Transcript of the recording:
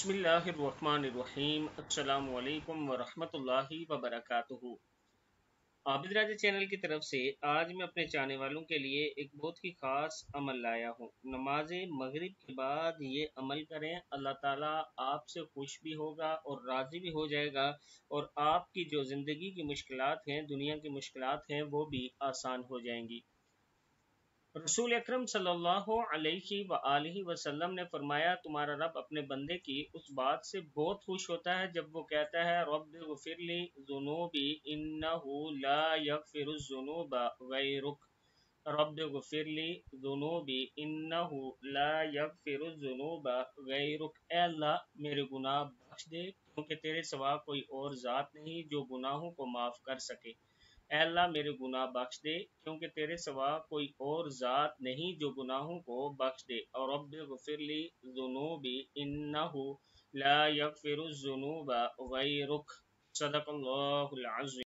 बिस्मिल्लाहिर्रहमानिर्रहीम। अस्सलामु अलैकुम वरहमतुल्लाहि वबरकातुहू। आबिद राजा चैनल की तरफ से आज मैं अपने चाहने वालों के लिए एक बहुत ही ख़ास अमल लाया हूँ। नमाज मगरिब के बाद ये अमल करें, अल्लाह ताला आपसे खुश भी होगा और राज़ी भी हो जाएगा, और आपकी जो ज़िंदगी की मुश्किलात हैं, दुनिया की मुश्किलात हैं, वो भी आसान हो जाएंगी। रसूल अकरम सल्लल्लाहु अलैहि वआलिहि वसल्लम ने फरमाया, तुम्हारा रब अपने बंदे की उस बात से बहुत खुश होता है जब वो कहता है, रब्बिग़फ़िरली ज़ुनूबी इन्नहु ला यग़फ़िरुज़्ज़ुनूबा गैरुक। रब्बिग़फ़िरली ज़ुनूबी इन्नहु ला यग़फ़िरुज़्ज़ुनूबा गैरुक। ऐ अल्लाह, मेरे गुनाह बख्श दे, क्योंकि तेरे सिवा कोई और ज़ात नहीं जो गुनाहों को माफ़ कर सके। ऐ अल्लाह, मेरे गुनाह बख्श दे, क्योंकि तेरे सिवा कोई और ज़ात नहीं जो गुनाहों को बख्श दे। और रब्बिग़फ़िरली ज़ुनूबी इन्नहु ला यग़फ़िरुज़्ज़ुनूबा गैरुक। सदक़ल्लाहुल अज़ीम।